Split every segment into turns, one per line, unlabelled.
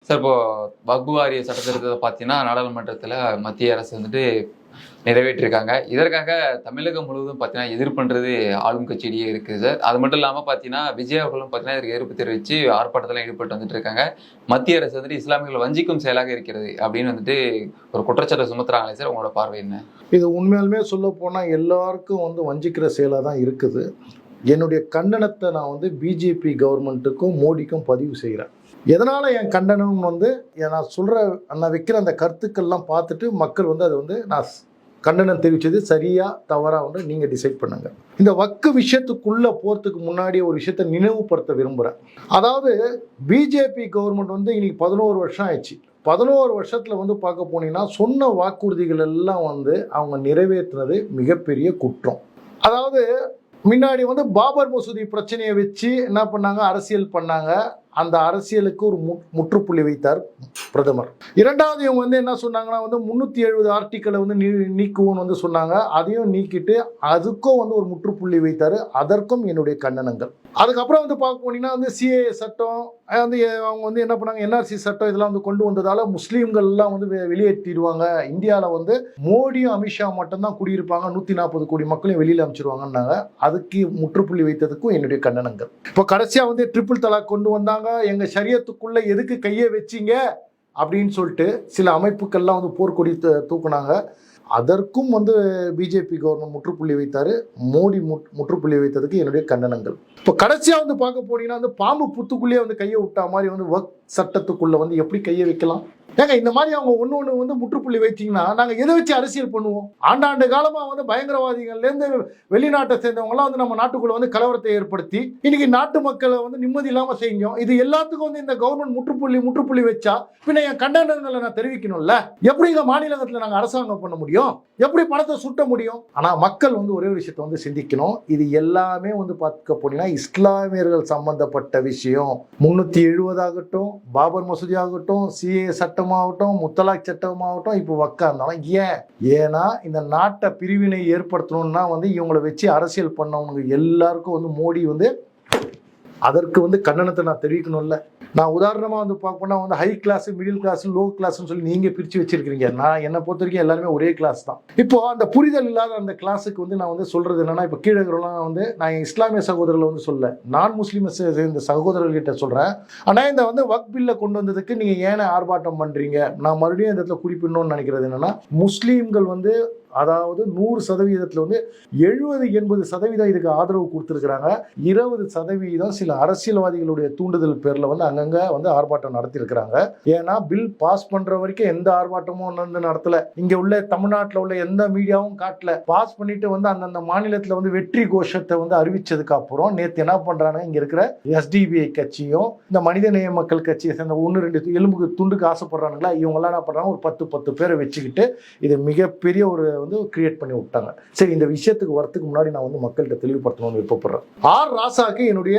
Sir இப்போ வக்பு வாரிய சட்டத்திருத்தத்தை பார்த்தீங்கன்னா நாடாளுமன்றத்தில் மத்திய அரசு வந்துட்டு நிறைவேற்றிருக்காங்க. இதற்காக தமிழகம் முழுவதும் பார்த்தீங்கன்னா எதிர்ப்புன்றது ஆளும் கட்சியிலேயே இருக்குது சார். அது மட்டும் இல்லாமல் பார்த்தீங்கன்னா விஜய் அவர்களும் பார்த்தீங்கன்னா இதற்கு எதிர்ப்பு தெரிவித்து ஆர்ப்பாட்டத்தில் ஈடுபட்டு வந்துட்டு இருக்காங்க. மத்திய அரசு வந்துட்டு இஸ்லாமியர்கள் வஞ்சிக்கும் செயலாக இருக்கிறது அப்படின்னு வந்துட்டு ஒரு குற்றச்சாட்டை சுமத்துறாங்களே சார், உங்களோட பார்வை என்ன?
இது உண்மையாலுமே சொல்ல போனால் எல்லாருக்கும் வஞ்சிக்கிற செயலாக தான் இருக்குது. என்னுடைய கண்டனத்தை நான் பிஜேபி கவர்மெண்ட்டுக்கும் மோடிக்கும் பதிவு செய்கிறேன். எதனால் என் கண்டனம் நான் சொல்கிற நான் வைக்கிற அந்த கருத்துக்கள்லாம் பார்த்துட்டு மக்கள் அதை நான் கண்டனம் தெரிவித்தது சரியா தவறா நீங்கள் டிசைட் பண்ணுங்க. இந்த வக்கு விஷயத்துக்குள்ளே போகிறதுக்கு முன்னாடி ஒரு விஷயத்தை நினைவுபடுத்த விரும்புகிறேன். அதாவது பிஜேபி கவர்மெண்ட் இன்னைக்கு 11 வருஷம் ஆயிடுச்சு. 11 வருஷத்தில் பார்க்க போனீங்கன்னா சொன்ன வாக்குறுதிகள் எல்லாம் அவங்க நிறைவேற்றினது மிகப்பெரிய குற்றம். அதாவது முன்னாடி பாபர் மசூதி பிரச்சனையை வச்சு என்ன பண்ணாங்க, அரசியல் பண்ணாங்க. அந்த அரசியலுக்கு ஒரு முற்றுப்புள்ளி வைத்தார் பிரதமர். இரண்டாவது இவங்க என்ன சொன்னாங்கன்னா 370 ஆர்டிக்களை நீக்குவோன்னு சொன்னாங்க. அதையும் நீக்கிட்டு அதுக்கும் ஒரு முற்றுப்புள்ளி வைத்தார். அதற்கும் என்னுடைய கண்டனங்கள். அதுக்கப்புறம் பார்க்க போனீங்கன்னா சிஏஏ சட்டம் அவங்க என்ன பண்ணாங்க, என்ஆர்சி சட்டம் இதெல்லாம் கொண்டு வந்ததால முஸ்லீம்கள்லாம் வெளியேற்றிடுவாங்க. இந்தியாவில் மோடியும் அமித்ஷா மட்டும்தான் குடியிருப்பாங்க, 140 கோடி மக்களையும் வெளியில் அமைச்சிருவாங்கன்னாங்க. அதுக்கு முற்றுப்புள்ளி வைத்ததுக்கும் என்னுடைய கண்டனங்கள். இப்போ கடைசியாக ட்ரிபிள் தலாக் கொண்டு வந்தாங்க. எங்க ஷரியத்துக்குள்ள எதுக்கு கையை வச்சிங்க அப்படின்னு சொல்லிட்டு சில அமைப்புகள்லாம் போர்க்கொடி தூக்குனாங்க. அதற்கும் பிஜேபி கவர்மெண்ட் முற்றுப்புள்ளி வைத்தாரு. மோடி முற்றுப்புள்ளி வைத்ததுக்கு என்னுடைய கண்டனங்கள். இப்போ கடைசியா பார்க்க போனீங்கன்னா பாம்பு புத்துக்குள்ளேயே கையை விட்டா மாதிரி வக் சட்டத்துக்குள்ள எப்படி கையை வைக்கலாம்? ஏங்க இந்த மாதிரி அவங்க ஒன்று முற்றுப்புள்ளி வைத்தீங்கன்னா நாங்கள் எதை வச்சு அரசியல் பண்ணுவோம்? ஆண்டாண்டு காலமாக பயங்கரவாதிகள்லேருந்து வெளிநாட்டை சேர்ந்தவங்களாம் நம்ம நாட்டுக்குள்ள கலவரத்தை ஏற்படுத்தி இன்னைக்கு நாட்டு மக்களை நிம்மதி இல்லாமல் செஞ்சோம். இது எல்லாத்துக்கும் இந்த கவர்மெண்ட் முற்றுப்புள்ளி வச்சா பின்ன என் கண்டனங்களை நான் தெரிவிக்கணும்ல. எப்படி எங்கள் மாநிலத்தில் நாங்கள் அரசாங்கம் பண்ண முடியும்? எப்படி பணத்தை சுட்ட முடியும்? ஆனால் மக்கள் ஒரே ஒரு விஷயத்தை சிந்திக்கணும். இது எல்லாமே பார்க்க போனீங்கன்னா இஸ்லாமியர்கள் சம்பந்தப்பட்ட விஷயம். 370 ஆகட்டும், பாபர் மசூதி ஆகட்டும், சிஏ சட்டமாகட்டும், முத்தலாக் சட்டமாகட்டும், இப்போ வக்கா இருந்தாலும் ஏன்னா இந்த நாட்டை பிரிவினை ஏற்படுத்தணும்னா இவங்களை வச்சு அரசியல் பண்ணவங்க எல்லாருக்கும் மோடி அதற்கு கண்டனத்தை நான் தெரிவிக்கணும்ல. நான் உதாரணமாக பார்ப்போம்னா high class, middle class, low கிளாஸ்ன்னு சொல்லி நீங்கள் பிரித்து வச்சிருக்கிறீங்க. நான் என்னை பொறுத்த வரைக்கும் எல்லாருமே ஒரே கிளாஸ் தான். இப்போ அந்த புரிதல் இல்லாத அந்த கிளாஸுக்கு நான் சொல்கிறது என்னன்னா, இப்போ கீழே இருக்கிறவங்களாம் நான் என் இஸ்லாமிய சகோதரர்களை சொல்ல, நான் முஸ்லீம் சேர்ந்த சகோதரர்கிட்ட சொல்கிறேன். ஆனால் இந்த வக் பில்லை கொண்டு வந்ததுக்கு நீங்கள் ஏன் ஆர்ப்பாட்டம் பண்ணுறீங்க? நான் மறுபடியும் இந்த இடத்துல குறிப்பிடணும்னு நினைக்கிறது என்னன்னா, முஸ்லீம்கள் அதாவது 100% 70-80% இதுக்கு ஆதரவு கொடுத்துருக்குறாங்க. 20% சில அரசியல்வாதிகளுடைய தூண்டுதல் பேரில் அங்கங்க ஆர்ப்பாட்டம் நடத்தியிருக்கிறாங்க. ஏன்னா பில் பாஸ் பண்ற வரைக்கும் எந்த ஆர்ப்பாட்டமும் நடத்தல. இங்க உள்ள தமிழ்நாட்டில் உள்ள எந்த மீடியாவும் காட்டல. பாஸ் பண்ணிட்டு அந்தந்த மாநிலத்தில் வெற்றி கோஷத்தை அறிவிச்சதுக்கு அப்புறம் நேற்று என்ன பண்றாங்க, இங்க இருக்கிற எஸ்டிபிஐ கட்சியும் இந்த மனிதநேய மக்கள் கட்சியை சேர்ந்த 1-2 எலும்புக்கு துண்டுக்கு ஆசைப்படுறாங்களா, இவங்க எல்லாம் என்ன பண்றாங்க, ஒரு 10 பேரை வச்சுக்கிட்டு இது மிகப்பெரிய ஒரு கிரியேட் பண்ணி விட்டாங்க. சரி, இந்த விஷயத்துக்கு வரத்துக்கு முன்னாடி நான் மக்கள்கிட்ட தெளிவுபடுத்தணும்னு விருப்பப்படுறேன். ஆர் ராசாக்கு என்னுடைய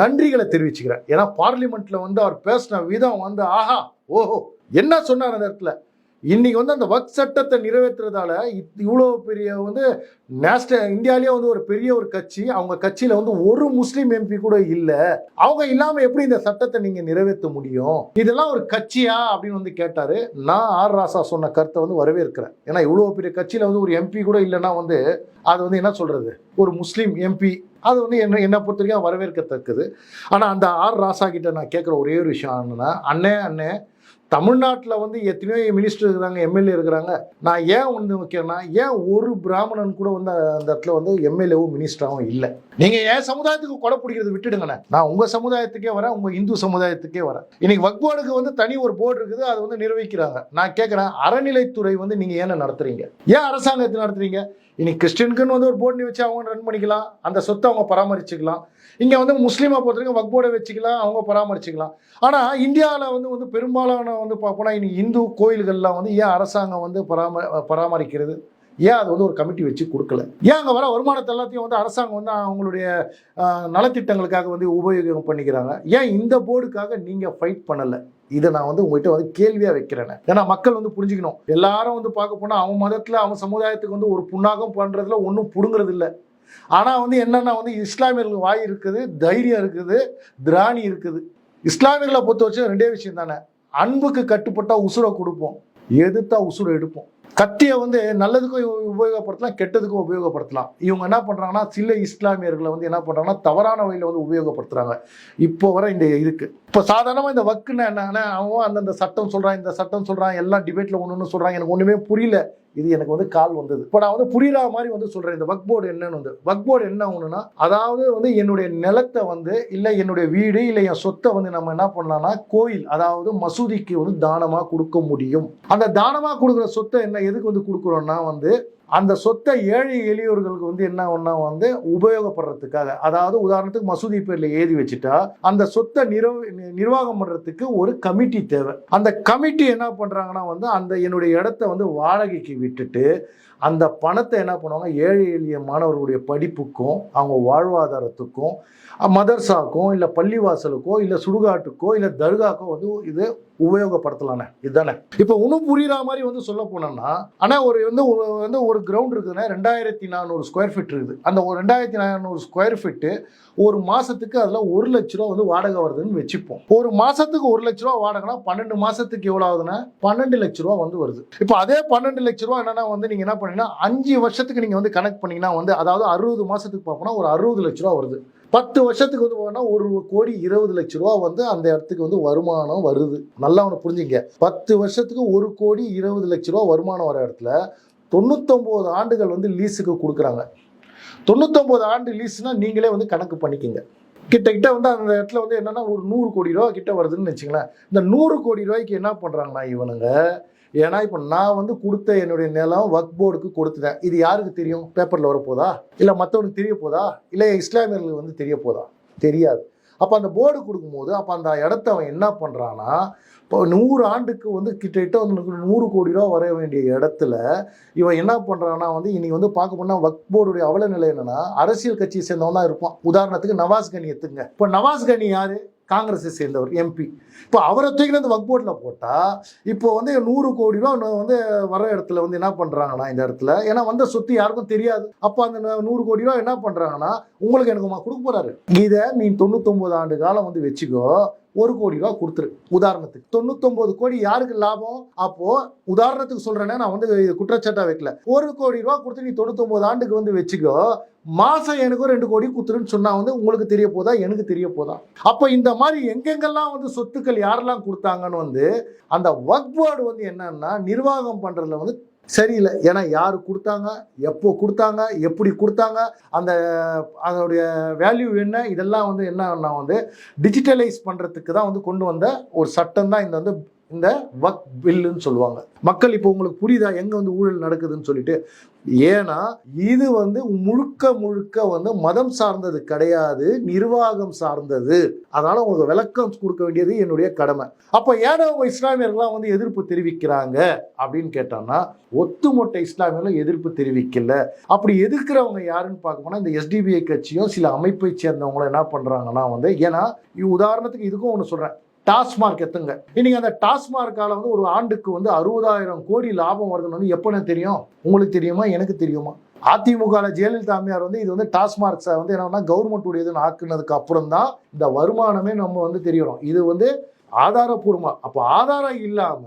நன்றிகளை தெரிவிச்சுக்கிறேன். ஏன்னா பார்லிமெண்ட்ல அவர் பேசின விதம் ஆஹா ஓஹோ என்ன சொன்னார் அந்த இடத்துல. இன்னைக்கு அந்த வக் சட்டத்தை நிறைவேற்றுறதால இவ்வளோ பெரிய இந்தியாவிலேயே ஒரு பெரிய ஒரு கட்சி, அவங்க கட்சியில ஒரு முஸ்லீம் எம்பி கூட இல்லை. அவங்க இல்லாம எப்படி இந்த சட்டத்தை நீங்க நிறைவேற்ற முடியும்? இதெல்லாம் ஒரு கட்சியா அப்படின்னு கேட்டாரு. நான் ஆர் ராசா சொன்ன கருத்தை வரவேற்கிறேன். ஏன்னா இவ்வளோ பெரிய கட்சியில ஒரு எம்பி கூட இல்லைன்னா அது என்ன சொல்றது, ஒரு முஸ்லீம் எம்பி, அது என்னை பொறுத்த வரைக்கும் வரவேற்கத்தக்கது. ஆனால் அந்த ஆர் ராசா கிட்ட நான் கேட்குற ஒரே ஒரு விஷயம் என்னன்னா, அண்ணே தமிழ்நாட்டில் எத்தனையோ மினிஸ்டர் இருக்கிறாங்க, எம்எல்ஏ இருக்கிறாங்க. நான் ஏன் வைக்கிறேன்னா, ஏன் ஒரு பிராமணன் கூட அந்த இடத்துல எம்எல்ஏவும் மினிஸ்டராகவும் இல்லை? நீங்க என் சமுதாயத்துக்கு கொடை பிடிக்கிறது விட்டுடுங்கண்ணே. நான் உங்க சமுதாயத்துக்கே வரேன், உங்க இந்து சமுதாயத்துக்கே வரேன். இன்னைக்கு வக்ஃப் போர்டுக்கு தனி ஒரு போர்டு இருக்குது, அதை நிர்வகிக்கிறாங்க. நான் கேட்குறேன், அறநிலைத்துறை நீங்க ஏன் நடத்துறீங்க? ஏன் அரசாங்கத்தை நடத்துறீங்க? இன்னைக்கு கிறிஸ்டியனுக்குன்னு ஒரு போர்டு வச்சு அவங்க ரன் பண்ணிக்கலாம், அந்த சொத்தை அவங்க பராமரிச்சுக்கலாம். இங்கே முஸ்லீமை பொறுத்த வரைக்கும் வக்ஃப் போர்டை வச்சுக்கலாம், அவங்க பராமரிச்சுக்கலாம். ஆனால் இந்தியாவில் பெரும்பாலான பார்ப்போம்னா இன்னைக்கு இந்து கோயில்கள்லாம் ஏன் அரசாங்கம் பராமரிக்கிறது? ஏன் அது ஒரு கமிட்டி வச்சு கொடுக்கல? ஏன் அங்கே வர வருமானத்தை எல்லாத்தையும் அரசாங்கம் அவங்களுடைய நலத்திட்டங்களுக்காக உபயோகம் பண்ணிக்கிறாங்க? ஏன் இந்த போர்டுக்காக நீங்கள் ஃபைட் பண்ணலை? இதை நான் உங்கள்கிட்ட கேள்வியாக வைக்கிறேன். ஏன்னா மக்கள் புரிஞ்சுக்கணும். எல்லாரும் பார்க்க போனால் அவன் மதத்தில் அவன் சமுதாயத்துக்கு ஒரு புண்ணாகம் பண்ணுறதுல ஒன்றும் பிடுங்கிறது இல்லை. ஆனால் என்னென்னா இஸ்லாமியர்களுக்கு வாய் இருக்குது, தைரியம் இருக்குது, திராணி இருக்குது. இஸ்லாமியர்களை பொறுத்த வச்சு 2 விஷயம் தானே. அன்புக்கு கட்டுப்பட்டா உசுரை கொடுப்போம், எதிர்த்தா உசுரை எடுப்போம். கத்தியை வந்து நல்லதுக்கும் உபயோகப்படுத்தலாம், கெட்டதுக்கும் உபயோகப்படுத்தலாம். இவங்க என்ன பண்றாங்கன்னா சில இஸ்லாமியர்களை வந்து என்ன பண்றாங்கன்னா தவறான வழியில வந்து உபயோகப்படுத்துறாங்க. இப்போ வர இந்த இதுக்கு இப்போ சாதாரணமா இந்த வக்குன்னு என்னன்னா அவன் அந்தந்த சட்டம் சொல்றான், இந்த சட்டம் சொல்றான், எல்லாம் டிபேட்ல ஒன்று சொல்றாங்க. எனக்கு ஒண்ணுமே புரியல. இது எனக்கு வந்து கால் வந்தது. இப்போ நான் வந்து புரியுற மாதிரி வந்து சொல்றேன். இந்த வக் போர்டு என்னன்னு வந்து வக் போர்டு என்ன ஒண்ணுன்னா, அதாவது வந்து என்னுடைய நிலத்தை வந்து இல்லை என்னுடைய வீடு இல்லை என் சொத்தை வந்து நம்ம என்ன பண்ணலாம்னா கோயில் அதாவது மசூதிக்கு வந்து தானமா கொடுக்க முடியும். அந்த தானமா கொடுக்குற சொத்தை என்ன எதுக்கு வந்து கொடுக்குறோம்னா வந்து அந்த சொத்தை ஏழை எளியோர்களுக்கு வந்து என்ன ஒன்றா வந்து உபயோகப்படுறதுக்காக, அதாவது உதாரணத்துக்கு மசூதி பேரில் எழுதி வச்சுட்டா அந்த சொத்தை நிர்வாகம் பண்ணுறதுக்கு ஒரு கமிட்டி தேவை. அந்த கமிட்டி என்ன பண்ணுறாங்கன்னா வந்து அந்த என்னுடைய இடத்த வந்து வாடகைக்கு விட்டுட்டு அந்த பணத்தை என்ன பண்ணுவாங்க, ஏழை எளிய மாணவர்களுடைய படிப்புக்கும் அவங்க வாழ்வாதாரத்துக்கும் மதர்சாக்கும் இல்லை பள்ளிவாசலுக்கோ இல்லை சுடுகாட்டுக்கோ இல்லை தர்காக்கோ வந்து இது உபயோகப்படுத்தலானே. இதுதானே இப்போ இன்னும் புரியுற மாதிரி வந்து சொல்ல போனோம்னா, ஆனால் ஒரு கிரவுண்ட் இருக்குதுன்னா 2400 ஸ்கொயர் ஃபீட் இருக்குது. அந்த ஒரு 2400 ஸ்கொயர் ஃபீட்டு ஒரு மாசத்துக்கு அதில் 1 லட்ச ரூபா வந்து வாடகை வருதுன்னு வச்சுப்போம். ஒரு மாசத்துக்கு 1 லட்ச ரூபா வாடகைனா 12 மாசத்துக்கு எவ்வளோ ஆகுதுன்னா 12 லட்ச ரூபா வந்து வருது. இப்போ அதே 12 லட்ச ரூபா என்னன்னா வந்து நீங்க என்ன பண்ணீங்கன்னா 5 வருஷத்துக்கு நீங்க வந்து கனெக்ட் பண்ணீங்கன்னா வந்து அதாவது 60 மாசத்துக்கு பார்ப்போம்னா ஒரு 60 லட்ச ரூபா வருது. 10 வருஷத்துக்கு வந்து போனா 1,20,00,000 ரூபா வந்து அந்த இடத்துக்கு வந்து வருமானம் வருது. நல்லா ஒன்று புரிஞ்சுங்க. 10 வருஷத்துக்கு 1,20,00,000 ரூபா வருமானம் வர இடத்துல 99 ஆண்டுகள் வந்து லீஸுக்கு கொடுக்குறாங்க. 99 ஆண்டு லீஸ்னா நீங்களே வந்து கணக்கு பண்ணிக்கங்க. கிட்ட வந்து அந்த இடத்துல வந்து என்னன்னா ஒரு 100 கோடி ரூபா கிட்ட வருதுன்னு வச்சுங்களேன். இந்த 100 கோடி ரூபாய்க்கு என்ன பண்றாங்கன்னா இவனுங்க, ஏன்னா இப்போ நான் வந்து கொடுத்த என்னுடைய நிலம் வக்ஃப் போர்டுக்கு கொடுத்துட்டேன். இது யாருக்கு தெரியும்? பேப்பரில் வரப்போதா, இல்லை மற்றவனுக்கு தெரிய போதா, இல்லை இஸ்லாமியர்களுக்கு வந்து தெரிய போதா? தெரியாது. அப்போ அந்த போர்டு கொடுக்கும்போது அப்போ அந்த இடத்த அவன் என்ன பண்ணுறான்னா, இப்போ 100 ஆண்டுக்கு வந்து கிட்டத்தட்ட வந்து 100 கோடி ரூபா வர வேண்டிய இடத்துல இவன் என்ன பண்ணுறான்னா வந்து இன்னைக்கு வந்து பார்க்க போனால் வக்ஃப் போர்டுடைய அவல நிலை என்னன்னா, அரசியல் கட்சியை சேர்ந்தவனா இருப்பான். உதாரணத்துக்கு நவாஸ் கனி எடுத்துங்க. இப்போ நவாஸ் கனி யாரு? காங்கிரஸை சேர்ந்தவர், எம்பி. இப்போ அவரை தூக்கி அந்த வக்ஃப் போர்டில் போட்டால் இப்போ வந்து 100 கோடி ரூபா வந்து வர இடத்துல வந்து என்ன பண்ணுறாங்கன்னா இந்த இடத்துல, ஏன்னா வந்த சொத்து யாருக்கும் தெரியாது. அப்போ அந்த 100 கோடி ரூபா என்ன பண்ணுறாங்கன்னா உங்களுக்கு எனக்குமா கொடுக்க போறாரு. இதை நீ 99 ஆண்டு காலம் வந்து வச்சுக்கோ, 1 கோடி ரூபா கொடுத்துரு. உதாரணத்துக்கு 99 கோடி யாருக்கு லாபம்? அப்போ உதாரணத்துக்கு சொல்றேன்னா நான் வந்து குற்றச்சாட்டா வைக்கல. 1 கோடி ரூபா கொடுத்து நீ 99 ஆண்டுக்கு வந்து வச்சுக்கோ, மாசம் எனக்கும் 2 கோடி கொடுத்துருன்னு சொன்னா வந்து உங்களுக்கு தெரிய போதா, எனக்கு தெரிய போதா? அப்ப இந்த மாதிரி எங்கெங்கெல்லாம் வந்து சொத்துக்கள் யாரெல்லாம் கொடுத்தாங்கன்னு வந்து அந்த வக்ஃப் போர்டு வந்து என்னன்னா நிர்வாகம் பண்றதுல வந்து சரியில்லை. ஏன்னா யாரு கொடுத்தாங்க, எப்போ கொடுத்தாங்க, எப்படி கொடுத்தாங்க, அந்த அதனுடைய வேல்யூ என்ன, இதெல்லாம் வந்து என்னன்னா வந்து டிஜிட்டலைஸ் பண்றதுக்கு தான் வந்து கொண்டு வந்த ஒரு சட்டம் தான் இந்த வக்ஃப் பில்லுன்னு சொல்லுவாங்க. மக்கள் இப்போ உங்களுக்கு புரியுதா எங்க வந்து ஊழல் நடக்குதுன்னு சொல்லிட்டு? ஏன்னா இது வந்து முழுக்க வந்து மதம் சார்ந்தது கிடையாது, நிர்வாகம் சார்ந்தது. அதனால உங்களுக்கு விளக்கம் கொடுக்க வேண்டியது என்னுடைய கடமை. அப்ப ஏன்னா அவங்க இஸ்லாமியர்கள்லாம் வந்து எதிர்ப்பு தெரிவிக்கிறாங்க அப்படின்னு கேட்டான்னா, ஒட்டுமொத்த இஸ்லாமியர்களும் எதிர்ப்பு தெரிவிக்கல. அப்படி எதிர்க்கிறவங்க யாருன்னு பார்க்கணும்னா இந்த SDBI கட்சியும் சில அமைப்பை சேர்ந்தவங்களும் என்ன பண்றாங்கன்னா வந்து, ஏன்னா உதாரணத்துக்கு இதுக்கும் ஒன்று சொல்றேன், டாஸ்மார்க் எத்துங்க. இன்னைக்கு அந்த டாஸ்மார்க்கால வந்து ஒரு ஆண்டுக்கு வந்து 60,000 கோடி லாபம் வருதுன்னு வந்து எப்போ தெரியும்? உங்களுக்கு தெரியுமா? எனக்கு தெரியுமா? அதிமுக ஜெயலலிதா அம்மையார் வந்து இது வந்து டாஸ்மார்க்ஸை வந்து என்னன்னா கவர்மெண்ட் உடையதுன்னு ஆக்குனதுக்கு அப்புறம் தான் இந்த வருமானமே நம்ம வந்து தெரியறோம். இது வந்து ஆதாரப்பூர்வமா. அப்போ ஆதாரம் இல்லாம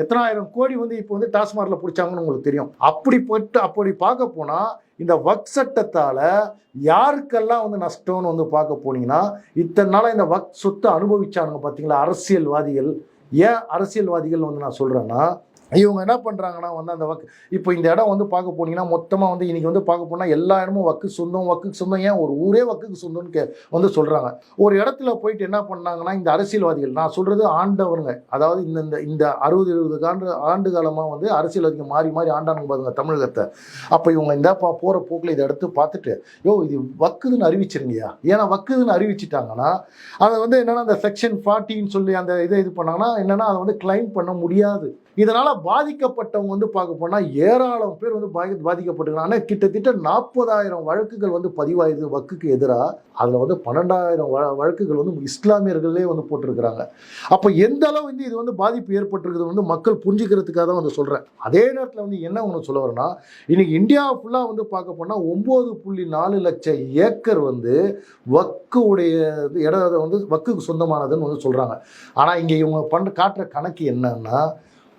எத்தனாயிரம் கோடி வந்து இப்போ வந்து டாஸ்மார்க்ல பிடிச்சாங்கன்னு உங்களுக்கு தெரியும். அப்படி பார்க்க போனா இந்த வக்ஃப் சட்டத்தால யாருக்கெல்லாம் வந்து நஷ்டம்னு வந்து பார்க்க போனீங்கன்னா, இத்தனை நாளா இந்த வக்ஃப் சொத்தை அனுபவிச்சானுங்க பார்த்தீங்களா அரசியல்வாதிகள். ஏன் அரசியல்வாதிகள் வந்து நான் சொல்றேன்னா, இவங்க என்ன பண்றாங்கன்னா வந்து அந்த இப்போ இந்த இடம் வந்து பார்க்க போனீங்கன்னா மொத்தமா வந்து இன்னைக்கு வந்து பார்க்க போனா எல்லா இடமும் வக்கு சொந்தம். ஏன் ஒரு ஊரே வக்குக்கு சொந்தம்னு வந்து சொல்றாங்க. ஒரு இடத்துல போயிட்டு என்ன பண்ணாங்கன்னா இந்த அரசியல்வாதிகள், நான் சொல்றது ஆண்டவருங்க, அதாவது இந்த 60-70 ஆண்டு காலமா வந்து அரசியல்வாதிகள் மாறி ஆண்டானுங்க பாருங்க தமிழகத்தை. அப்ப இவங்க இந்த போற போக்குல இதை எடுத்து பார்த்துட்டு, இது வக்குதுன்னு அறிவிச்சிருங்கயா. ஏன்னா வக்குதுன்னு அறிவிச்சிட்டாங்கன்னா அதை வந்து என்னன்னா அந்த செக்ஷன் 40ன்னு சொல்லி அந்த இது பண்ணாங்கன்னா என்னன்னா அதை வந்து கிளைம் பண்ண முடியாது. இதனால பாதிக்கப்பட்டவங்க வந்து பார்க்க போனால் ஏராளம் பேர் வந்து பாதிக்கப்பட்டிருக்காங்க. ஆனால் கிட்டத்தட்ட 40,000 வழக்குகள் வந்து பதிவாயுது வக்குக்கு எதிராக. அதில் வந்து 12,000 வழக்குகள் வந்து இஸ்லாமியர்களே வந்து போட்டிருக்கிறாங்க. அப்போ எந்த அளவு வந்து இது வந்து பாதிப்பு ஏற்பட்டிருக்குது வந்து மக்கள் புரிஞ்சுக்கிறதுக்காக தான் வந்து சொல்கிறேன். அதே நேரத்தில் வந்து என்ன ஒன்று சொல்ல வரேன்னா, இன்னைக்கு இந்தியா ஃபுல்லாக வந்து பார்க்க போனால் 9.4 லட்சம் ஏக்கர் வந்து வக்குடைய இடம் வந்து வக்குக்கு சொந்தமானதுன்னு வந்து சொல்கிறாங்க. ஆனால் இங்கே இவங்க காட்டுற கணக்கு என்னன்னா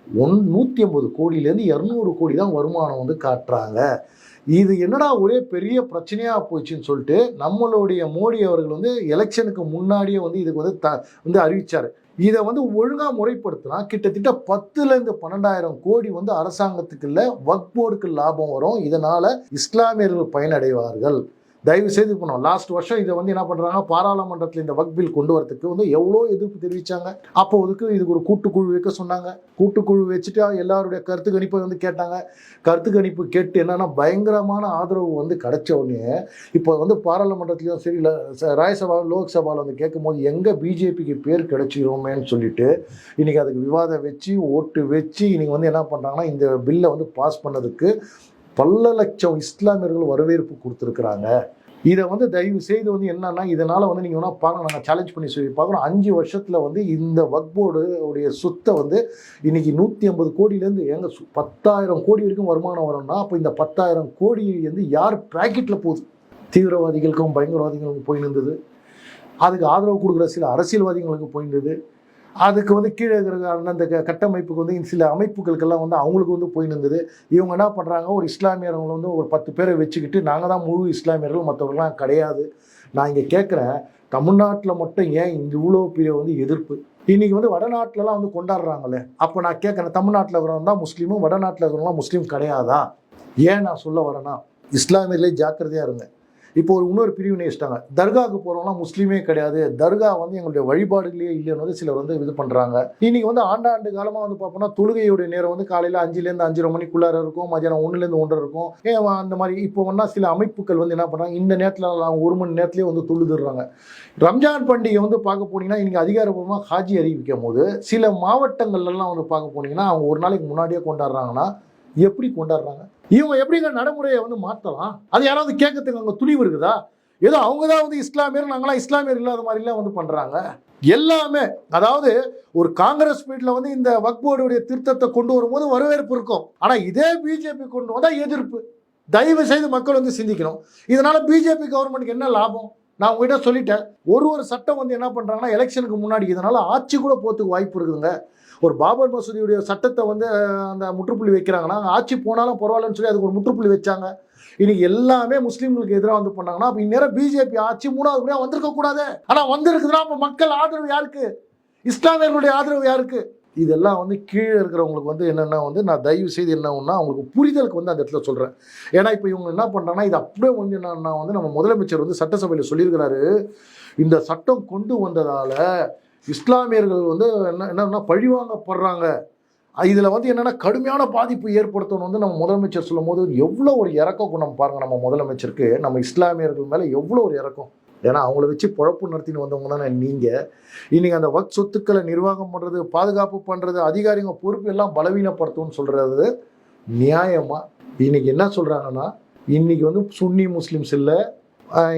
150 கோடியிலேருந்து 200 கோடி தான் வருமானம் வந்து காட்டுறாங்க. இது என்னடா ஒரே பெரிய பிரச்சனையாக போச்சுன்னு சொல்லிட்டு நம்மளுடைய மோடி அவர்கள் வந்து எலெக்ஷனுக்கு முன்னாடியே வந்து இதுக்கு வந்து அறிவிச்சார். இதை வந்து ஒழுங்காக முறைப்படுத்தினா கிட்டத்தட்ட 10,000 to 12,000 கோடி வந்து அரசாங்கத்துக்கு இல்லை வக்ஃப் போர்டுக்கு லாபம் வரும். இதனால் இஸ்லாமியர்கள் பயனடைவார்கள். தயவு செய்து பண்ணோம். லாஸ்ட் வருஷம் இதை வந்து என்ன பண்ணுறாங்க, பாராளுமன்றத்தில் இந்த வக்ஃப் பில் கொண்டு வரதுக்கு வந்து எவ்வளோ எதிர்ப்பு தெரிவித்தாங்க. அப்போதுக்கு இதுக்கு ஒரு கூட்டுக்குழு வைக்க சொன்னாங்க. கூட்டுக்குழு வச்சுட்டு எல்லாருடைய கருத்து கணிப்பை வந்து கேட்டாங்க. கருத்து கணிப்பு கேட்டு என்னன்னா பயங்கரமான ஆதரவு வந்து கிடைச்ச உடனே இப்போ வந்து பாராளுமன்றத்துலையும் சரி ராஜ்யசபா லோக்சபாவில் வந்து கேட்கும் போது எங்கே பிஜேபிக்கு பேர் கிடைச்சிருமேன்னு சொல்லிட்டு இன்னைக்கு அதுக்கு விவாதம் வச்சு ஓட்டு வச்சு இன்னைக்கு வந்து என்ன பண்ணுறாங்கன்னா இந்த பில்லை வந்து பாஸ் பண்ணதுக்கு பல லட்சம் இஸ்லாமியர்கள் வரவேற்பு கொடுத்துருக்குறாங்க. இதை வந்து தயவு செய்து வந்து என்னன்னா இதனால் வந்து நீங்கள் வேணால் பார்க்க நாங்கள் சேலஞ்ச் பண்ணி சொல்லி பார்க்குறோம். 5 வருஷத்தில் வந்து இந்த வக்ஃப் போர்டு உடைய சொத்தை வந்து இன்னைக்கு 150 கோடியிலேருந்து 10,000 கோடி வரைக்கும் வருமானம் வரும்னா அப்போ இந்த 10,000 கோடி வந்து யார் ப்ராக்கெட்டில் போகுது? தீவிரவாதிகளுக்கும் பயங்கரவாதிகளுக்கும் போயிருந்தது. அதுக்கு ஆதரவு கொடுக்குற சில அரசியல்வாதிகளுக்கு போயிருந்தது. அதுக்கு வந்து கீழே இருக்கிற அந்த கட்டமைப்புக்கு வந்து சில அமைப்புகளுக்கெல்லாம் வந்து அவங்களுக்கு வந்து போயிருந்தது. இவங்க என்ன பண்ணுறாங்க, ஒரு இஸ்லாமியர்களை வந்து ஒரு 10 பேரை வச்சுக்கிட்டு நாங்கள் தான் முழு இஸ்லாமியர்கள், மற்றவர்கள்லாம் கிடையாது. நான் இங்கே கேட்குறேன், தமிழ்நாட்டில் மட்டும் ஏன் இவ்வளோ பெரிய வந்து எதிர்ப்பு? இன்றைக்கி வந்து வடநாட்டிலலாம் வந்து கொண்டாடுறாங்களே. அப்போ நான் கேட்குறேன், தமிழ்நாட்டில் இருக்கிறவங்க தான் முஸ்லீமும் வடநாட்டில் இருக்கிறவங்களாம் முஸ்லீம் கிடையாதா? ஏன் நான் சொல்ல வரேன்னா, இஸ்லாமியர்களே ஜாக்கிரதையாக இருங்க. இப்போ இன்னொரு பிரிவினை வச்சிட்டாங்க, தர்காவுக்கு போகிறவங்களாம் முஸ்லீமே கிடையாது, தர்கா வந்து எங்களுடைய வழிபாடுகளே இல்லைன்னு வந்து சிலர் வந்து இது பண்ணுறாங்க. இன்னைக்கு வந்து ஆண்டாண்டு காலமாக வந்து பார்ப்போம்னா தொழுகையுடைய நேரம் வந்து காலையில் 5லேருந்து 5:30 மணிக்குள்ளார இருக்கும், மதியானம் 1லேருந்து 1:30 இருக்கும். அந்த மாதிரி இப்போ வேணா சில அமைப்புகள் வந்து என்ன பண்ணுறாங்க, இந்த நேரத்தில் 1 மணி நேரத்துலேயே வந்து தொழுதுடுறாங்க. ரம்ஜான் பண்டிகை வந்து பார்க்க போனீங்கன்னா இன்னைக்கு அதிகாரப்பூர்வமாக ஹாஜி அறிவிக்கும் போது சில மாவட்டங்கள்லாம் வந்து பார்க்க போனீங்கன்னா அவங்க ஒரு நாளைக்கு முன்னாடியே கொண்டாடுறாங்கன்னா எப்படி கொண்டாடுறாங்க? இவங்க எப்படிங்க நடைமுறையை வந்து மாற்றலாம்? அது யாராவது கேட்கறதுக்கு அங்கே துணிவு இருக்குதா? ஏதோ அவங்க தான் வந்து இஸ்லாமியர், நாங்களாம் இஸ்லாமியர் இல்லாத மாதிரிலாம் வந்து பண்ணுறாங்க எல்லாமே. அதாவது ஒரு காங்கிரஸ் வீட்டில் வந்து இந்த வக்ஃப் போர்டுடைய திருத்தத்தை கொண்டு வரும்போது வரவேற்பு இருக்கும். ஆனால் இதே பிஜேபி கொண்டு வந்தால் எதிர்ப்பு. தயவு செய்து மக்கள் வந்து சிந்திக்கணும். இதனால் பிஜேபி கவர்மெண்ட்டுக்கு என்ன லாபம்? நான் உங்ககிட்ட சொல்லிட்டேன். ஒரு சட்டம் வந்து என்ன பண்ணுறாங்கன்னா எலெக்ஷனுக்கு முன்னாடி இதனால் ஆட்சி கூட போகிறதுக்கு வாய்ப்பு இருக்குதுங்க. ஒரு பாபர் மசூதியுடைய சட்டத்தை வந்து அந்த முற்றுப்புள்ளி வைக்கிறாங்கன்னா ஆட்சி போனாலும் பரவாயில்லன்னு சொல்லி அதுக்கு ஒரு முற்றுப்புள்ளி வச்சாங்க. இன்னைக்கு எல்லாமே முஸ்லீம்களுக்கு எதிராக வந்து பண்ணாங்கன்னா அப்போ இந்நேரம் பிஜேபி ஆட்சி 3வது முறையாக வந்திருக்க கூடாது. ஆனால் வந்திருக்குதுன்னா அப்போ மக்கள் ஆதரவு யாருக்கு? இஸ்லாமியர்களுடைய ஆதரவு யாருக்கு? இதெல்லாம் வந்து கீழே இருக்கிறவங்களுக்கு வந்து என்னென்னா வந்து நான் தயவு செய்து என்ன ஒன்றா அவங்களுக்கு புரிதலுக்கு வந்து அந்த இடத்துல சொல்கிறேன். ஏன்னா இப்போ இவங்க என்ன பண்ணுறாங்கன்னா இது அப்படியே வந்து என்னன்னா வந்து நம்ம முதலமைச்சர் வந்து சட்டசபையில் சொல்லியிருக்கிறாரு, இந்த சட்டம் கொண்டு வந்ததால் இஸ்லாமியர்கள் வந்து என்னன்னா பழிவாங்கப்படுறாங்க. இதில் வந்து என்னென்னா கடுமையான பாதிப்பு ஏற்படுத்தணும் வந்து நம்ம முதலமைச்சர் சொல்லும் போது எவ்வளோ ஒரு இறக்க குணம் பாருங்கள் நம்ம முதலமைச்சருக்கு. நம்ம இஸ்லாமியர்கள் மேலே எவ்வளோ ஒரு இறக்கம். ஏன்னா அவங்கள வச்சு பொழப்பு நடத்தின்னு வந்தவங்க தானே நீங்கள். இன்றைக்கி அந்த வக்ஃப் சொத்துக்களை நிர்வாகம் பண்ணுறது, பாதுகாப்பு பண்ணுறது, அதிகாரிங்க பொறுப்பு எல்லாம் பலவீனப்படுத்தும்னு சொல்கிறது நியாயமாக? இன்றைக்கி என்ன சொல்கிறாங்கன்னா இன்றைக்கி வந்து சுன்னி முஸ்லீம்ஸ் இல்லை,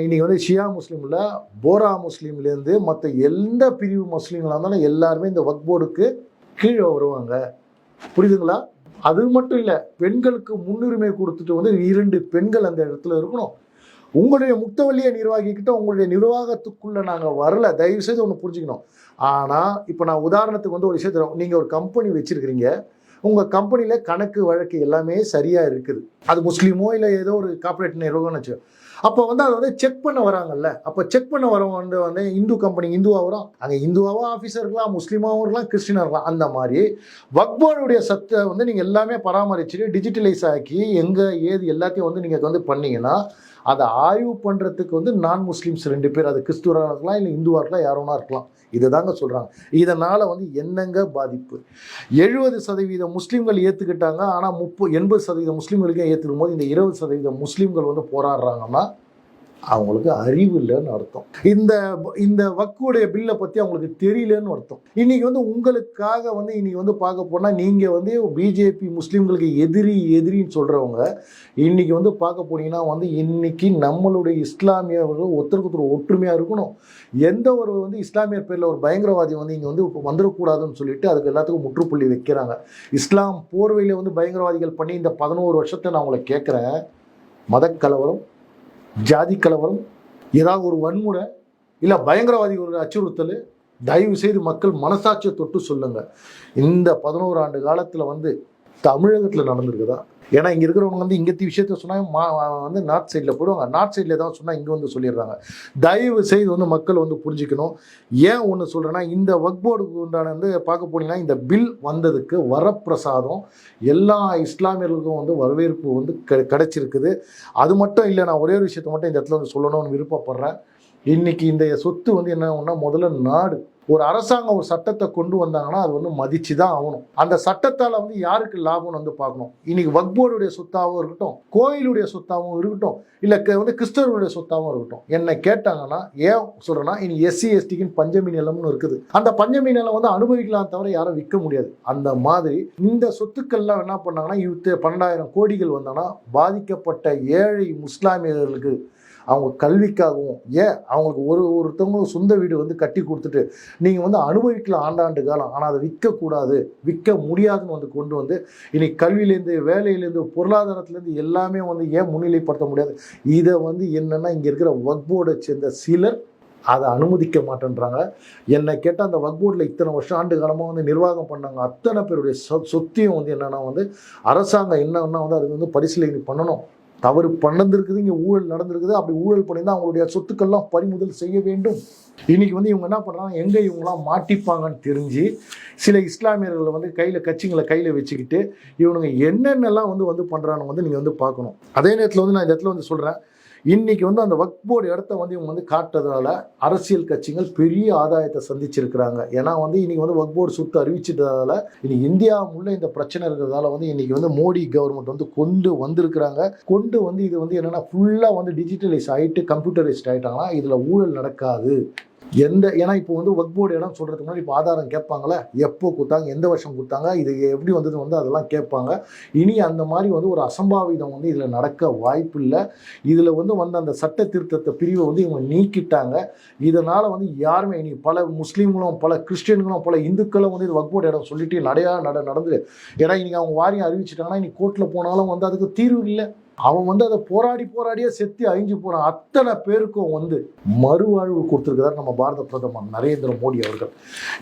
இன்றைக்கி வந்து ஷியா முஸ்லீம் இல்லை, போரா முஸ்லீம்லேருந்து மற்ற எந்த பிரிவு முஸ்லீம்களாக இருந்தாலும் எல்லாருமே இந்த வக்ஃப் போர்டுக்கு கீழே வருவாங்க. புரியுதுங்களா? அது மட்டும் இல்லை, பெண்களுக்கு முன்னுரிமை கொடுத்துட்டு வந்து 2 பெண்கள் அந்த இடத்துல இருக்கணும். உங்களுடைய முக்தவழியை நிர்வாகிக்கிட்ட உங்களுடைய நிர்வாகத்துக்குள்ளே நாங்கள் வரல, தயவு செய்து ஒன்று புரிஞ்சுக்கணும். ஆனால் இப்போ நான் உதாரணத்துக்கு வந்து ஒரு விஷயத்தை, நீங்கள் ஒரு கம்பெனி வச்சுருக்கிறீங்க, உங்கள் கம்பெனியில் கணக்கு வழக்கு எல்லாமே சரியாக இருக்குது, அது முஸ்லீமோ இல்லை ஏதோ ஒரு கார்பரேட் நிர்வாகம்னு வச்சு, அப்போ வந்து அதை வந்து செக் பண்ண வராங்கல்ல, அப்போ செக் பண்ண வரவங்க வந்து இந்து கம்பெனி இந்துவாக வரும், அங்கே இந்துவாகவும் ஆஃபீஸர் இருக்கலாம், முஸ்லீமாகவும் இருக்கலாம், கிறிஸ்டினாக இருக்கலாம். அந்த மாதிரி வக்ஃப் போர்டுடைய சத்தை வந்து நீங்கள் எல்லாமே பராமரிச்சுட்டு டிஜிட்டலைஸ் ஆக்கி எங்கே ஏது எல்லாத்தையும் வந்து நீங்கள் வந்து பண்ணிங்கன்னா அதை ஆய்வு பண்ணுறதுக்கு வந்து நான் முஸ்லீம்ஸ் 2 பேர், அது கிறிஸ்துவராக இருக்கலாம் இல்லை இந்துவாக இருக்கலாம், யாரோனா இருக்கலாம். இதை தாங்க சொல்கிறாங்க. இதனால் வந்து என்னங்க பாதிப்பு? 70% முஸ்லீம்கள் ஏற்றுக்கிட்டாங்க. ஆனால் 80% முஸ்லீம்களுக்கே ஏற்றுக்கும் போது இந்த 20% முஸ்லீம்கள் வந்து போராடுறாங்கன்னா அவங்களுக்கு அறிவு இல்லைன்னு அர்த்தம். இந்த இந்த வக்குடைய பில்லை பற்றி அவங்களுக்கு தெரியலன்னு அர்த்தம். இன்னைக்கு வந்து உங்களுக்காக வந்து இன்னைக்கு வந்து பார்க்க போனால் நீங்கள் வந்து பிஜேபி முஸ்லீம்களுக்கு எதிரின்னு சொல்கிறவங்க இன்னைக்கு வந்து பார்க்க போனீங்கன்னா வந்து இன்னைக்கு நம்மளுடைய இஸ்லாமியர்கள் ஒருத்தருக்கு ஒற்றுமையாக இருக்கணும். எந்த ஒரு வந்து இஸ்லாமியர் பேரில் ஒரு பயங்கரவாதி வந்து இங்கே வந்து வந்துடக்கூடாதுன்னு சொல்லிட்டு அதுக்கு எல்லாத்துக்கும் முற்றுப்புள்ளி வைக்கிறாங்க. இஸ்லாம் போர்வையில் வந்து பயங்கரவாதிகள் பண்ணி இந்த 11 வருஷத்தை நான் உங்களை கேட்குறேன், மதக்கலவரம், ஜாதி கலவரம், ஏதாவது ஒரு வன்முறை இல்லை பயங்கரவாதிகளோட அச்சுறுத்தல், தயவு செய்து மக்கள் மனசாட்சியை தொட்டு சொல்லுங்க. இந்த 11 ஆண்டு காலத்தில் வந்து தமிழகத்தில் நடந்திருக்குதா? ஏன்னா இங்கே இருக்கிறவங்க வந்து இங்கே விஷயத்த சொன்னால் வந்து நார்த் சைடில் போயிடுவாங்க, நார்த் சைடில் ஏதாவது சொன்னால் இங்கே வந்து சொல்லிடுறாங்க. தயவு செய்து வந்து மக்கள் வந்து புரிஞ்சுக்கணும். ஏன் ஒன்று சொல்கிறேன்னா, இந்த வக்ஃப் போர்டுக்கு உண்டான வந்து பார்க்க போனீங்கன்னா இந்த பில் வந்ததுக்கு வரப்பிரசாதம் எல்லா இஸ்லாமியர்களுக்கும் வந்து வரவேற்பு வந்து கிடைச்சிருக்குது. அது மட்டும் இல்லை, நான் ஒரே ஒரு விஷயத்தை மட்டும் இந்த இடத்துல வந்து சொல்லணும்னு விருப்பப்படுறேன். இன்னைக்கு இந்த சொத்து வந்து என்ன ஆகும்னா, முதல்ல நாடு ஒரு அரசாங்கம் ஒரு சட்டத்தை கொண்டு வந்தாங்கன்னா அது வந்து மதிச்சு தான் ஆகணும். அந்த சட்டத்தால் வந்து யாருக்கு லாபம்னு வந்து பார்க்கணும். இன்னைக்கு வக்ஃப் போர்டுடைய சொத்தாகவும் இருக்கட்டும், கோயிலுடைய சொத்தாகவும் இருக்கட்டும், இல்லை வந்து கிறிஸ்தவர்களுடைய சொத்தாகவும் இருக்கட்டும், என்னை கேட்டாங்கன்னா ஏன் சொல்கிறேன்னா, இனி SC STக்குன்னு பஞ்சமி நிலம்னு இருக்குது. அந்த பஞ்சமி நிலம் வந்து அனுபவிக்கலாம் தவிர யாரும் விற்க முடியாது. அந்த மாதிரி இந்த சொத்துக்கள்லாம் என்ன பண்ணாங்கன்னா, 12,000 கோடிகள் வந்தாங்கன்னா பாதிக்கப்பட்ட ஏழை முஸ்லாமியர்களுக்கு அவங்க கல்விக்காகவும், ஏன் அவங்களுக்கு ஒருத்தவங்களும் சொந்த வீடு வந்து கட்டி கொடுத்துட்டு நீங்கள் வந்து அனுபவிக்கலாம் ஆண்டாண்டு காலம், ஆனால் அதை விற்கக்கூடாது, விற்க முடியாதுன்னு வந்து கொண்டு வந்து இன்னைக்கு கல்வியிலேருந்து, வேலையிலேருந்து, பொருளாதாரத்துலேருந்து எல்லாமே வந்து ஏன் முன்னிலைப்படுத்த முடியாது? இதை வந்து என்னென்னா இங்கே இருக்கிற வக்ஃப் போர்டை சேர்ந்த சிலர் அதை அனுமதிக்க மாட்டேன்றாங்க. என்னை கேட்டால் அந்த வக்ஃப் போர்டில் இத்தனை வருஷம் ஆண்டு காலமாக வந்து நிர்வாகம் பண்ணாங்க அத்தனை பேருடைய சொத்தையும் வந்து என்னென்னா வந்து அரசாங்கம் என்னன்னா வந்து அது வந்து பரிசீலனை பண்ணணும். தவறு நடந்திருக்குது, இங்கே ஊழல் நடந்திருக்குது, அப்படி ஊழல் பண்ணியிருந்தால் அவங்களுடைய சொத்துக்கள்லாம் பறிமுதல் செய்ய வேண்டும். இன்னைக்கு வந்து இவங்க என்ன பண்ணுறாங்க, எங்கே இவங்களாம் மாட்டிப்பாங்கன்னு தெரிஞ்சு சில இஸ்லாமியர்களை வந்து கட்சிங்களை கையில் வச்சுக்கிட்டு இவனுங்க என்னென்னலாம் வந்து பண்ணுறான்னு வந்து நீங்கள் வந்து பார்க்கணும். அதே நேரத்தில் வந்து நான் இந்த இடத்துல வந்து சொல்கிறேன், இன்னைக்கு வந்து அந்த வக்ஃப் போர்டு இடத்த வந்து இவங்க வந்து காட்டுறதுனால அரசியல் கட்சிகள் பெரிய ஆதாயத்தை சந்திச்சிருக்கிறாங்க. ஏன்னா வந்து இன்னைக்கு வந்து வக்ஃப் போர்டு சொத்து அறிவிச்சிட்டதால இன்னைக்கு இந்தியா முள்ள இந்த பிரச்சனை இருக்கிறதால வந்து இன்னைக்கு வந்து மோடி கவர்மெண்ட் வந்து கொண்டு வந்திருக்கிறாங்க. கொண்டு வந்து இது வந்து என்னன்னா ஃபுல்லாக வந்து டிஜிட்டலைஸ் ஆகிட்டு கம்ப்யூட்டரைஸ்ட் ஆகிட்டாங்கன்னா இதில் ஊழல் நடக்காது. ஏன்னா இப்போ வந்து வக்ஃப் போர்டு இடம் சொல்கிறதுக்கு முன்னாடி இப்போ ஆதாரம் கேட்பாங்களே, எப்போ கொடுத்தாங்க, எந்த வருஷம் கொடுத்தாங்க, இது எப்படி வந்தது வந்து அதெல்லாம் கேட்பாங்க. இனி அந்த மாதிரி வந்து ஒரு அசம்பாவிதம் வந்து இதில் நடக்க வாய்ப்பு இல்லை. இதில் வந்து அந்த சட்ட திருத்தத்தை பிரிவை வந்து இவங்க நீக்கிட்டாங்க. இதனால் வந்து யாருமே இனி பல முஸ்லீம்களும், பல கிறிஸ்டியன்களும், பல இந்துக்களும் வந்து இது வக்ஃப் போர்டு இடம் சொல்லிட்டு நடந்து. ஏன்னா இன்றைக்கி அவங்க வாரியம் அறிவிச்சிட்டாங்கன்னா இனி கோர்ட்டில் போனாலும் வந்து அதுக்கு தீர்வு இல்லை. அவன் வந்து அதை போராடியே செத்து அழிஞ்சு போகிறான். அத்தனை பேருக்கும் வந்து மறுவாழ்வு கொடுத்துருக்கிறார் நம்ம பாரத பிரதமர் நரேந்திர மோடி அவர்கள்.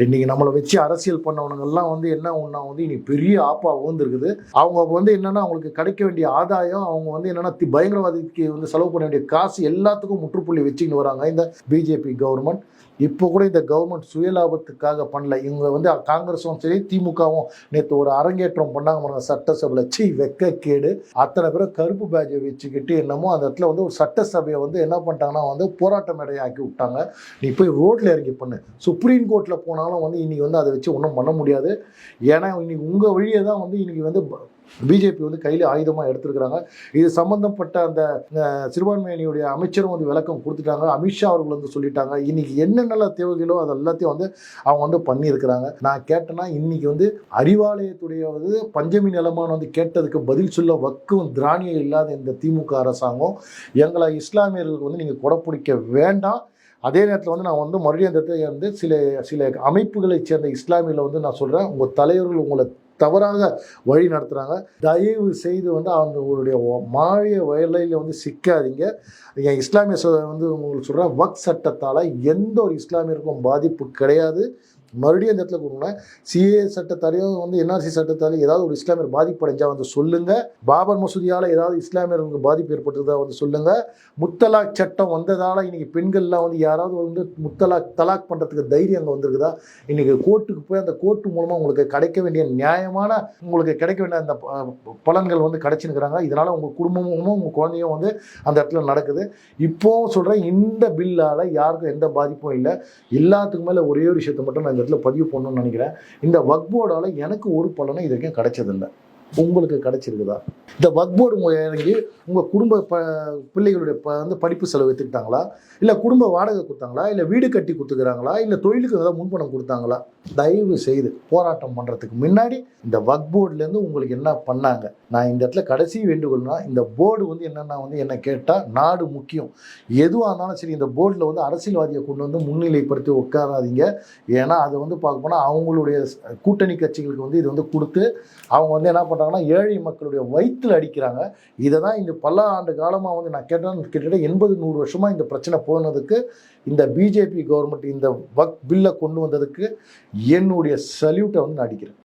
இன்னைக்கு நம்மளை வச்சு அரசியல் பண்ணவனுங்கெல்லாம் வந்து என்ன ஒன்றா வந்து இனி பெரிய ஆப்பா வந்துருக்குது. அவங்க வந்து என்னென்னா அவங்களுக்கு கிடைக்க வேண்டிய ஆதாயம், அவங்க வந்து என்னென்னா பயங்கரவாதிக்கு வந்து செலவு பண்ண வேண்டிய காசு எல்லாத்துக்கும் முற்றுப்புள்ளி வச்சுக்கிட்டு வராங்க இந்த பிஜேபி கவர்மெண்ட். இப்போ கூட இந்த கவர்மெண்ட் சுயலாபத்துக்காக பண்ணல. இவங்க வந்து காங்கிரஸும் சரி திமுகவும் நேற்று ஒரு அரங்கேற்றம் பண்ணாங்க சட்டசபையில். வெக்கக்கேடு. அத்தனை பேரும் கருப்பு பேட்சை வச்சுக்கிட்டு என்னமோ அந்த இடத்துல வந்து ஒரு சட்டசபையை வந்து என்ன பண்ணிட்டாங்கன்னா வந்து போராட்ட மேடையை ஆக்கி விட்டாங்க. நீ போய் ரோட்டில் இறங்கி பண்ணு. சுப்ரீம் கோர்ட்டில் போனாலும் வந்து இன்னைக்கு வந்து அதை வச்சு ஒன்றும் பண்ண முடியாது. ஏன்னா இன்னைக்கு உங்கள் வழியை தான் வந்து இன்னைக்கு வந்து பிஜேபி வந்து கையில் ஆயுதமாக எடுத்துருக்கிறாங்க. இது சம்பந்தப்பட்ட அந்த சிறுபான்மையினுடைய அமைச்சரும் வந்து விளக்கம் கொடுத்துட்டாங்க. அமித்ஷா அவர்கள் வந்து சொல்லிட்டாங்க. இன்னைக்கு என்னென்னலாம் தேவைகளோ அது எல்லாத்தையும் வந்து அவங்க வந்து பண்ணியிருக்கிறாங்க. நான் கேட்டேன்னா இன்னைக்கு வந்து அறிவாலயத்துடைய வந்து பஞ்சமி நிலமான வந்து கேட்டதுக்கு பதில் சொல்ல வக்கும் திராணியம் இல்லாத இந்த திமுக அரசாங்கம் எங்களை இஸ்லாமியர்களுக்கு வந்து நீங்கள் கொடை பிடிக்க வேண்டாம். அதே நேரத்தில் வந்து நான் வந்து மறுபடியும் அந்த இடத்துல வந்து சில அமைப்புகளை சேர்ந்த இஸ்லாமியில் வந்து நான் சொல்கிறேன், உங்கள் தலைவர்கள் உங்களை தவறாக வழி நடத்துகிறாங்க. தயவு செய்து வந்து அவங்களுடைய மாய வயலையில் வந்து சிக்காதீங்க. என் இஸ்லாமிய வந்து உங்களுக்கு சொல்கிறேன், வக்ஃப் சட்டத்தால் எந்த ஒரு இஸ்லாமியருக்கும் பாதிப்பு கிடையாது. மறுபடியும் இந்த இடத்துல கொடுங்க. சிஏ சட்டத்தாலையும் வந்து என்ஆர்சி சட்டத்தாலையும் ஏதாவது ஒரு இஸ்லாமியர் பாதிப்படைஞ்சால் வந்து சொல்லுங்கள். பாபர் மசூதியால் ஏதாவது இஸ்லாமியர்களுக்கு பாதிப்பு ஏற்பட்டதா வந்து சொல்லுங்கள். முத்தலாக் சட்டம் வந்ததால் இன்றைக்கி பெண்கள்லாம் வந்து யாராவது வந்து தலாக் பண்ணுறதுக்கு தைரியம் அங்கே வந்துருக்குதா? இன்றைக்கி கோர்ட்டுக்கு போய் அந்த கோர்ட்டு மூலமாக உங்களுக்கு கிடைக்க வேண்டிய நியாயமான உங்களுக்கு கிடைக்க வேண்டிய அந்த பலன்கள் வந்து கிடைச்சிருக்கிறாங்க. இதனால் உங்கள் குடும்பமும் உங்கள் குழந்தையும் வந்து அந்த இடத்துல நடக்குது. இப்போவும் சொல்கிறேன், இந்த பில்லால் யாருக்கும் எந்த பாதிப்பும் இல்லை. எல்லாத்துக்கு மேலே ஒரே ஒரு விஷயத்தை மட்டும் நான் இந்த இடத்துல பதிவு பண்ணணும்னு நினைக்கிறேன். இந்த வக்ஃப் போர்டால் எனக்கு ஒரு பலனும் இது வரைக்கும் கிடைச்சதில்லை. உங்களுக்கு கிடைச்சிருக்குதா? இந்த வக்ஃப் போர்டு இறங்கி உங்கள் குடும்ப பிள்ளைகளுடைய வந்து படிப்பு செலவு எடுத்துக்கிட்டாங்களா, இல்லை குடும்ப வாடகை கொடுத்தாங்களா, இல்லை வீடு கட்டி கொடுத்துக்கிறாங்களா, இல்லை தொழிலுக்கு ஏதாவது முன்பணம் கொடுத்தாங்களா? தயவு செய்து போராட்டம் பண்ணுறதுக்கு முன்னாடி இந்த வக்ஃப் போர்டுலேருந்து உங்களுக்கு என்ன பண்ணாங்க? நான் இந்த இடத்துல கடைசி வேண்டுகோள்னா, இந்த போர்டு வந்து என்னென்னா வந்து என்ன கேட்டால், நாடு முக்கியம். எதுவாக இருந்தாலும் சரி, இந்த போர்டில் வந்து அரசியல்வாதியை கொண்டு வந்து முன்னிலைப்படுத்தி உட்காராதீங்க. ஏன்னா அது வந்து பார்க்க போனால் அவங்களுடைய கூட்டணி கட்சிகளுக்கு வந்து இது வந்து கொடுத்து அவங்க வந்து என்ன பண்ணுறாங்கன்னா, ஏழை மக்களுடைய வயிற்றில் அடிக்கிறாங்க. இதை தான் இந்த பல ஆண்டு காலமாக வந்து நான் கேட்டேன், கிட்டத்தட்ட 80-100 வருஷமாக இந்த பிரச்சனை போனதுக்கு இந்த பிஜேபி கவர்மெண்ட் இந்த வக்ஃப் பில்லை கொண்டு வந்ததுக்கு என்னுடைய சல்யூட்டை வந்து நான் அடிக்கிறேன்.